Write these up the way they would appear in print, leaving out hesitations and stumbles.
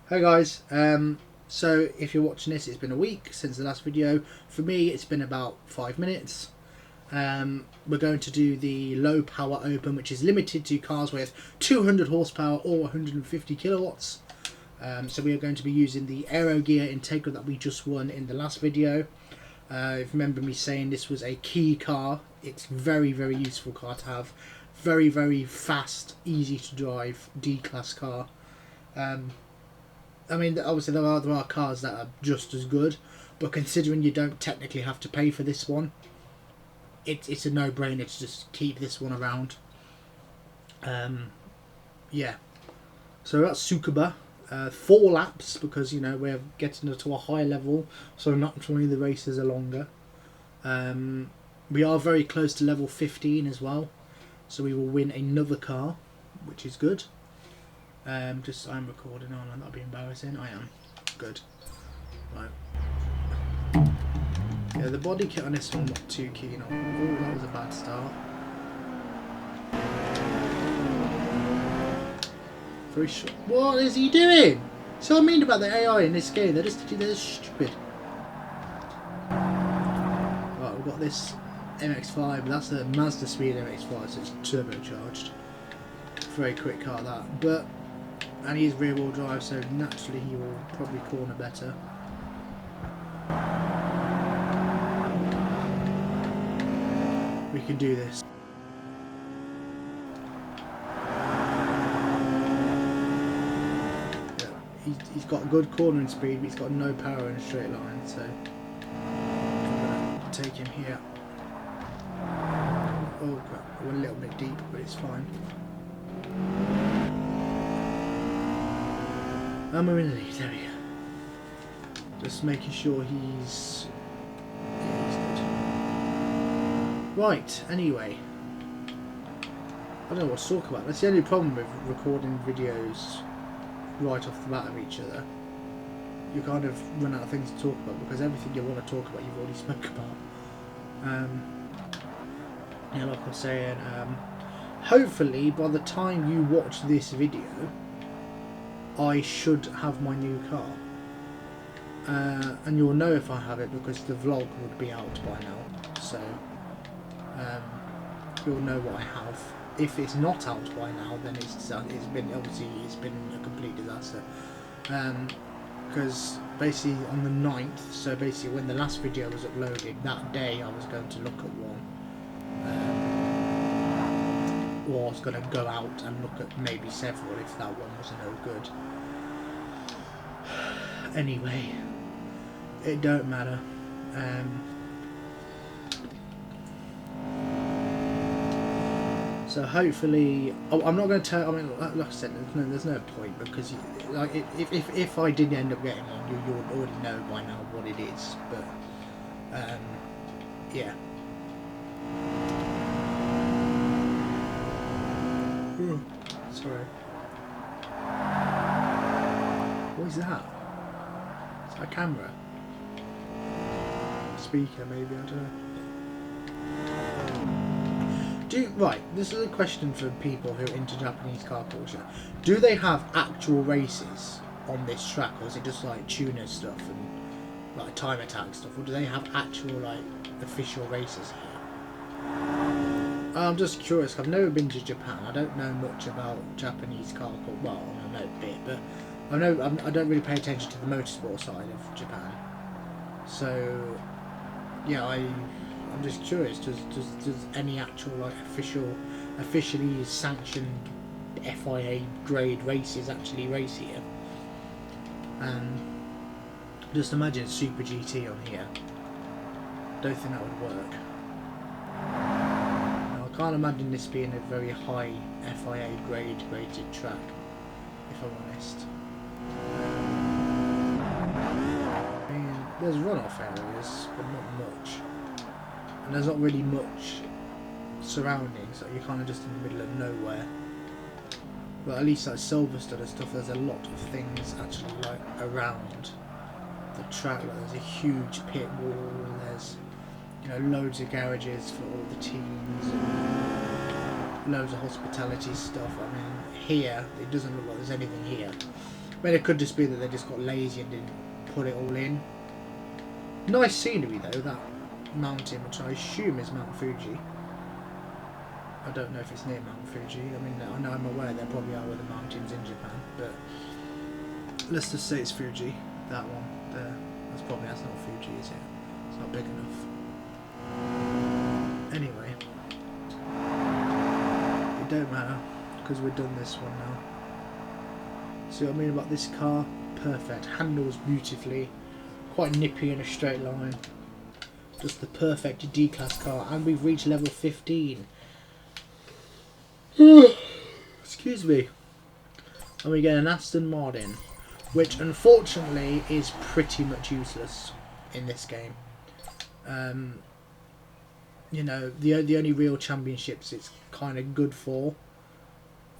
Hi guys, so if you're watching this, it's been a week since the last video. For me, it's been about 5 minutes. We're going to do the low power open, which is limited to cars with 200 horsepower or 150 kilowatts. So we are going to be using the Aero Gear Integra that we just won in the last video. If you remember me saying this was a key car, it's very useful car to have. Very fast, easy to drive, D-class car. I mean, obviously there are cars that are just as good, but considering you don't technically have to pay for this one, it's a no-brainer to just keep this one around. Yeah. So that's Tsukuba. 4 laps, because, you know, we're getting to a high level, so naturally the races are longer. We are very close to level 15 as well, so we will win another car, which is good. I'm recording on, and that'll be embarrassing. I am. Good. Right. Yeah, the body kit on this one I'm not too keen on. Oh, that was a bad start. Very short. What is he doing? So what I mean about the AI in this game, they're stupid. Right, we've got this MX-5, that's a Mazda Speed MX-5, so it's turbocharged. Very quick car that, but and he's rear wheel drive, so naturally he will probably corner better. We can do this. Yeah, he's got good cornering speed, but he's got no power in a straight line, so I'm going to take him here. Oh crap, I went a little bit deep, but it's fine. And we're in the lead, there we go. Just making sure he's good. Right, anyway. I don't know what to talk about. That's the only problem with recording videos right off the bat of each other. You kind of run out of things to talk about, because everything you want to talk about you've already spoke about. Yeah, like I was saying, hopefully by the time you watch this video, I should have my new car, and you'll know if I have it because the vlog would be out by now, so you'll know what I have. If it's not out by now, then it's been a complete disaster, because basically on the 9th, so basically when the last video was uploaded, that day I was going to look at one, or I was going to go out and look at maybe several if that one was no good. Anyway, it don't matter. So hopefully, I'm not going to tell. I mean, like I said, there's no point, because like if I did end up getting one, you would already know by now what it is. But yeah. Ooh, sorry. What is that? Is that a camera? Speaker, maybe, I don't know. Right, this is a question for people who are into Japanese car culture. Do they have actual races on this track, or is it just like tuner stuff and like time attack stuff, or do they have actual like official races here? I'm just curious. I've never been to Japan. I don't know much about Japanese car culture. Well, I know a bit, but I don't really pay attention to the motorsport side of Japan. So yeah, I'm just curious. Does any actual like officially sanctioned FIA grade races actually race here? Just imagine Super GT on here. Don't think that would work. Now, I can't imagine this being a very high FIA grade rated track, if I'm honest. I mean, there's runoff areas, but not much. And there's not really much surroundings, so you're kind of just in the middle of nowhere. But at least like Silverstone and stuff, there's a lot of things actually like around the track. Like there's a huge pit wall, and there's, you know, loads of garages for all the teams, and loads of hospitality stuff. I mean, here it doesn't look like there's anything here. I mean, it could just be that they just got lazy and didn't put it all in. Nice scenery though, that mountain, which I assume is Mount Fuji. I don't know if it's near Mount Fuji. I mean, I know I'm aware there probably are other mountains in Japan, but let's just say it's Fuji. That one there. That's not Fuji, is it? It's not big enough. Anyway, it don't matter because we've done this one now. See what I mean about this car? Perfect. Handles beautifully. Quite nippy in a straight line. Just the perfect D-class car, and we've reached level 15. Excuse me. And we get an Aston Martin, which unfortunately is pretty much useless in this game. You know, the only real championships it's kind of good for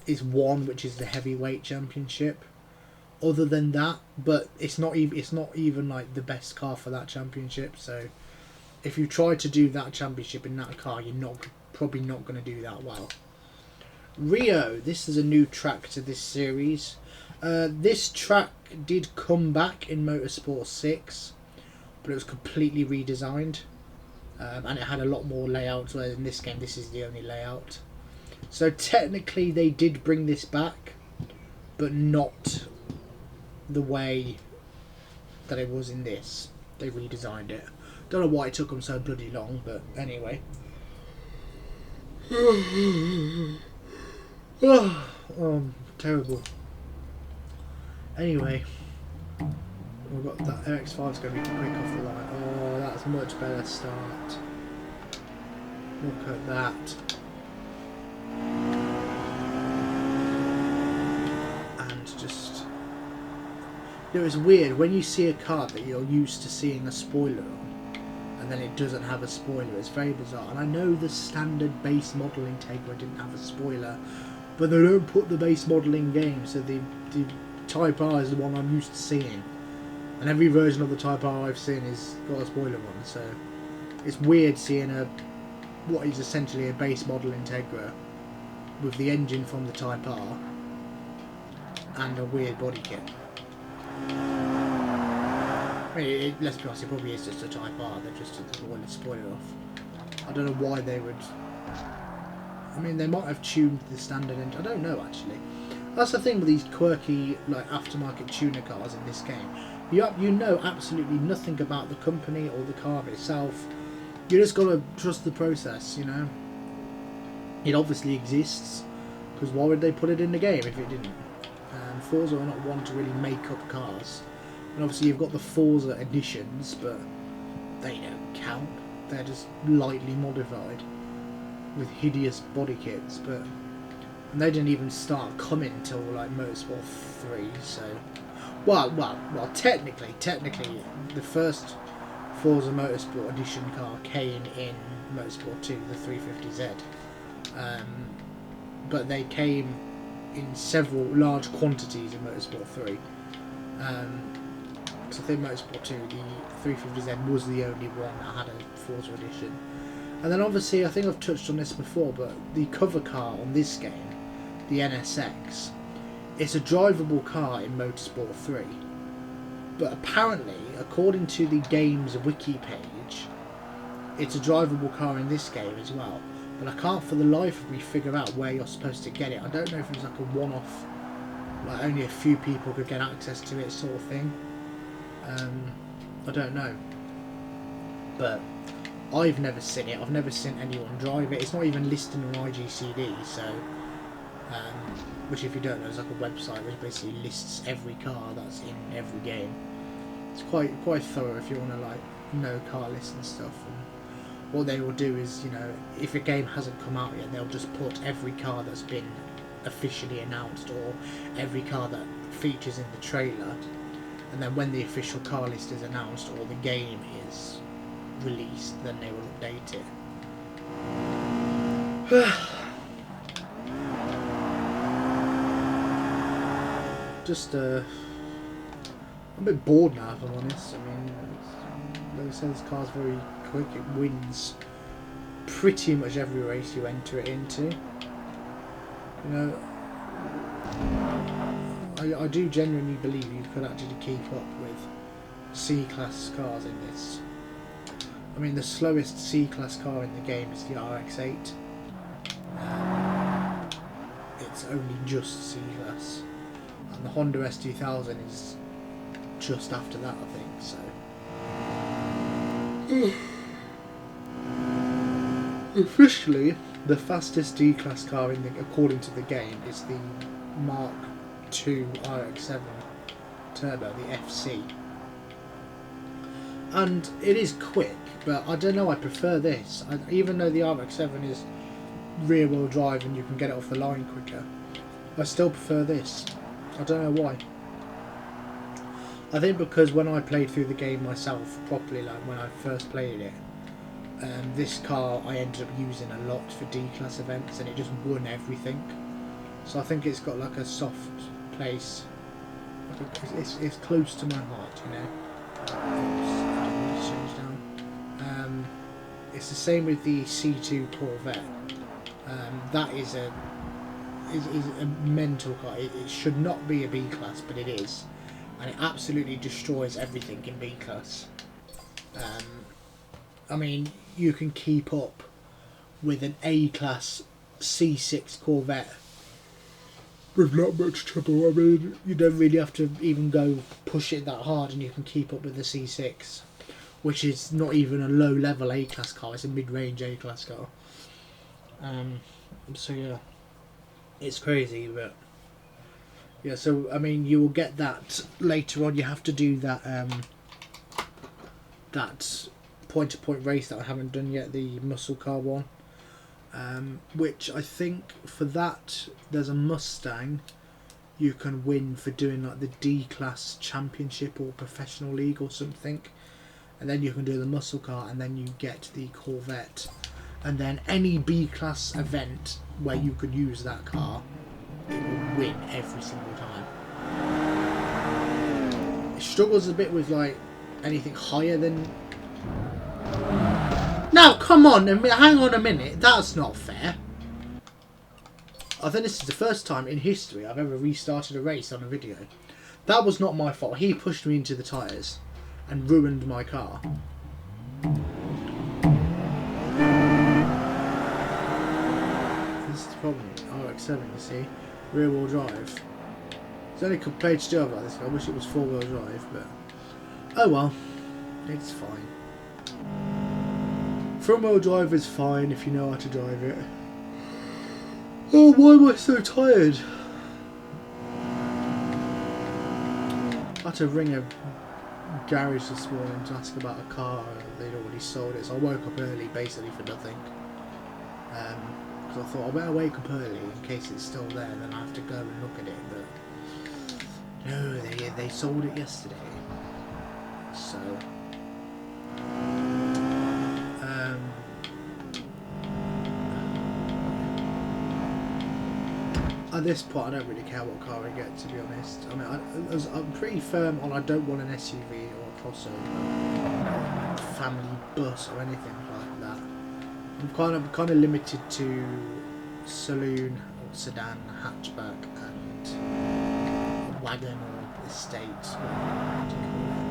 is one, which is the heavyweight championship. Other than that, but it's not even like the best car for that championship. So if you try to do that championship in that car, you're probably not going to do that well. Rio, this is a new track to this series. This track did come back in Motorsport 6, but it was completely redesigned, and it had a lot more layouts, whereas in this game this is the only layout. So technically they did bring this back, but not the way that it was in this. They redesigned it. Don't know why it took them so bloody long, but anyway. Terrible. Anyway, we've got that RX-5's going to be quick off the line. Oh, that's a much better start. Look at that. And just, you know, it's weird when you see a car that you're used to seeing a spoiler on, and then it doesn't have a spoiler. It's very bizarre. And I know the standard base model Integra didn't have a spoiler, but they don't put the base model in game, so the Type R is the one I'm used to seeing, and every version of the Type R I've seen is got a spoiler one. So it's weird seeing what is essentially a base model Integra with the engine from the Type R and a weird body kit. I mean, let's be honest, it probably is just a Type R. They just took the spoiler off. I don't know why they would. I mean, they might have tuned the standard engine. I don't know actually. That's the thing with these quirky, like, aftermarket tuner cars in this game. You know absolutely nothing about the company or the car itself. You just gotta trust the process, you know. It obviously exists, because why would they put it in the game if it didn't? Forza are not one to really make up cars. And obviously you've got the Forza editions, but they don't count. They're just lightly modified with hideous body kits, but. And they didn't even start coming until like Motorsport 3, so well technically the first Forza Motorsport edition car came in Motorsport 2, the 350Z, but they came in several large quantities in Motorsport 3. So I think Motorsport 2, the 350Z was the only one that had a Forza edition. And then obviously, I think I've touched on this before, but the cover car on this game, the NSX, it's a drivable car in Motorsport 3. But apparently, according to the game's wiki page, it's a drivable car in this game as well. But I can't for the life of me figure out where you're supposed to get it. I don't know if it's like a one-off, like only a few people could get access to it sort of thing. I don't know. But I've never seen it. I've never seen anyone drive it. It's not even listed on IGCD, so which, if you don't know, is like a website which basically lists every car that's in every game. It's quite thorough if you want to like know car lists and stuff. And what they will do is, you know, if a game hasn't come out yet, they'll just put every car that's been officially announced or every car that features in the trailer, and then when the official car list is announced or the game is released, then they will update it. Just I'm a bit bored now, if I'm honest. I mean, like I said, this car's very quick. It wins pretty much every race you enter it into. You know, I do genuinely believe you could actually keep up with C-Class cars in this. I mean, the slowest C-Class car in the game is the RX-8. It's only just C-Class. And the Honda S2000 is just after that, I think, so... Officially, the fastest D-Class car according to the game is the Mark II RX-7 Turbo, the FC. And it is quick, but I don't know, I prefer this. Even though the RX-7 is rear-wheel drive and you can get it off the line quicker, I still prefer this. I don't know why. I think because when I played through the game myself properly, like when I first played it, this car I ended up using a lot for D-Class events and it just won everything. So I think it's got like a soft place. It's close to my heart, you know. It's the same with the C2 Corvette. That is a mental car. It should not be a B-Class, but it is, and it absolutely destroys everything in B-Class. I mean, you can keep up with an A-Class C6 Corvette with not much trouble. I mean, you don't really have to even go push it that hard and you can keep up with the C6, which is not even a low-level A-Class car, it's a mid-range A-Class car. So yeah, it's crazy, but yeah, so I mean, you will get that later on. You have to do that that point-to-point race that I haven't done yet, the muscle car one, which I think for that there's a Mustang you can win for doing like the D-Class Championship or Professional League or something, and then you can do the muscle car and then you get the Corvette, and then any B-Class event where you could use that car, it will win every single time. It struggles a bit with like anything higher than... Now, come on, hang on a minute, that's not fair. I think this is the first time in history I've ever restarted a race on a video. That was not my fault. He pushed me into the tyres and ruined my car. This is the problem. RX-7, you see, rear wheel drive. There's only compared to do about this. I wish it was 4-wheel drive, but oh well, it's fine. Front wheel drive is fine if you know how to drive it. Oh, why am I so tired? I had to ring a garage this morning to ask about a car. They'd already sold it, so I woke up early basically for nothing. Because I thought I better wake up early in case it's still there, then I have to go and look at it. But no, they sold it yesterday. So at this point, I don't really care what car I get, to be honest. I mean, I'm pretty firm on I don't want an SUV or a crossover, family bus or anything like that. I'm kind of limited to saloon or sedan, hatchback, and a wagon or estate. What do you call it?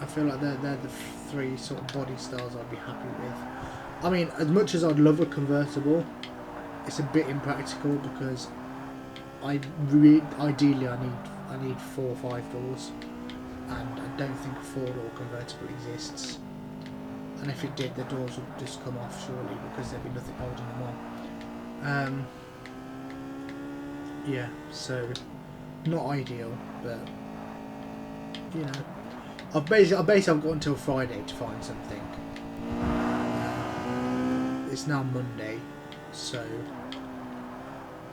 I feel like they're the three sort of body styles I'd be happy with. I mean, as much as I'd love a convertible, it's a bit impractical because ideally I need 4 or 5 doors, and I don't think a 4-door convertible exists. And if it did, the doors would just come off surely because there'd be nothing holding them on. Yeah, so not ideal, but you know, I've basically got until Friday to find something. It's now Monday. So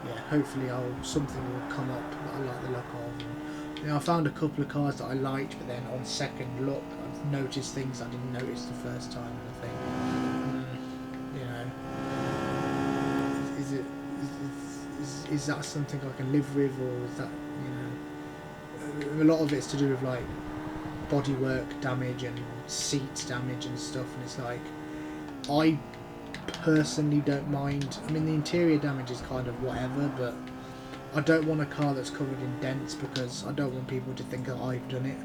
yeah, hopefully something will come up that I like the look of. And, you know, I found a couple of cars that I liked, but then on second look I've noticed things I didn't notice the first time, and I think, you know, is that something I can live with, or is that, you know, a lot of it's to do with like bodywork damage and seat damage and stuff, and it's like, I personally don't mind. I mean, the interior damage is kind of whatever, but I don't want a car that's covered in dents because I don't want people to think that I've done it.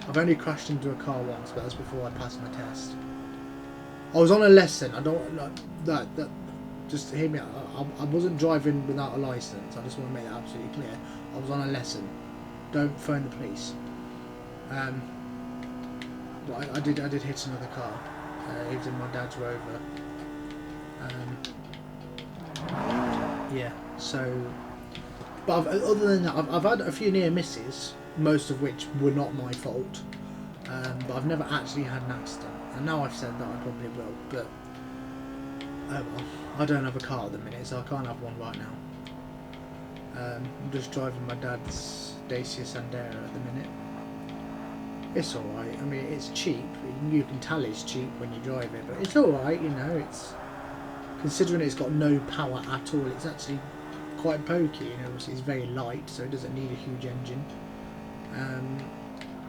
I've only crashed into a car once, but that's before I passed my test. I was on a lesson. I don't like that. Just hear me out. I wasn't driving without a license. I just want to make that absolutely clear. I was on a lesson. Don't phone the police. But I did hit another car. It was in my dad's Rover. Yeah. So, but other than that, I've had a few near misses, most of which were not my fault. But I've never actually had an accident. And now I've said that, I probably will. But oh well. I don't have a car at the minute, so I can't have one right now. I'm just driving my dad's Dacia Sandero at the minute. It's alright. I mean, it's cheap. You can tell it's cheap when you drive it, but it's alright, you know. It's considering it's got no power at all. It's actually quite pokey, you know. It's very light, so it doesn't need a huge engine.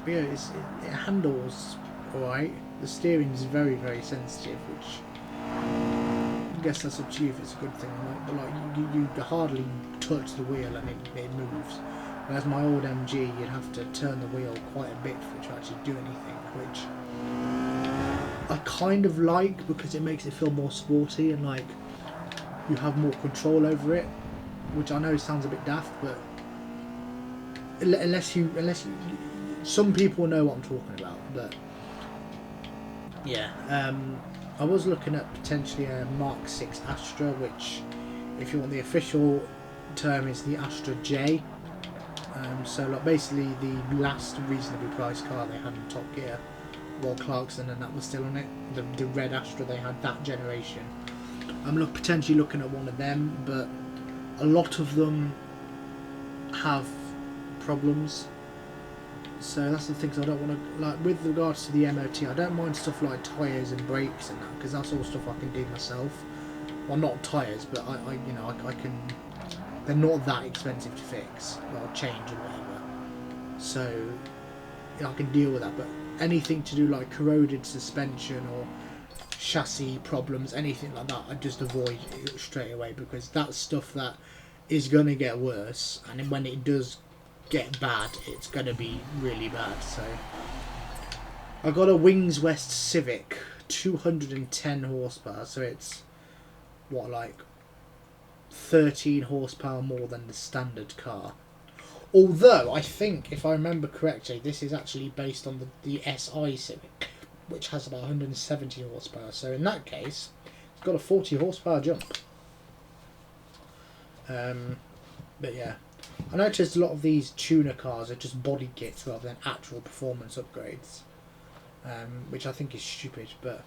But yeah, it handles alright. The steering is very, very sensitive, which I guess that's up to you if it's a good thing or not. But like you hardly touch the wheel and it moves. Whereas my old MG, you'd have to turn the wheel quite a bit for it to actually do anything, which I kind of like because it makes it feel more sporty and like you have more control over it. Which I know sounds a bit daft, but unless you, some people know what I'm talking about. But yeah, I was looking at potentially a Mark 6 Astra, which, if you want the official term, is the Astra J. So like basically the last reasonably priced car they had in Top Gear, Roll Clarkson, and that was still on it. The red Astra they had, that generation. I'm potentially looking at one of them, but a lot of them have problems. So that's the things I don't want to, like with regards to the MOT. I don't mind stuff like tyres and brakes and that, because that's all stuff I can do myself. Well, not tyres, but I can. They're not that expensive to fix or change or whatever. So you know, I can deal with that. But anything to do like corroded suspension or chassis problems, anything like that, I just avoid it straight away, because that's stuff that is going to get worse, and when it does get bad, it's going to be really bad. So I got a Wings West Civic, 210 horsepower, so it's what, like 13 horsepower more than the standard car. Although I think, if I remember correctly, this is actually based on the SI Civic, which has about 170 horsepower. So in that case, it's got a 40 horsepower jump. But yeah, I noticed a lot of these tuner cars are just body kits rather than actual performance upgrades, which I think is stupid. But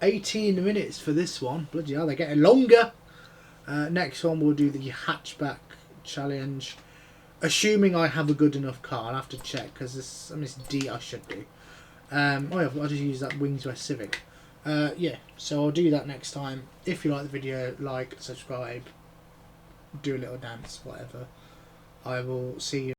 18 minutes for this one. Bloody hell, they're getting longer. Next one we'll do the hatchback challenge. Assuming I have a good enough car, I'll have to check, because this, I mean, it's D I should do. Oh yeah, I'll just use that Wings West Civic. Yeah, so I'll do that next time. If you like the video, like, subscribe, do a little dance, whatever. I will see you.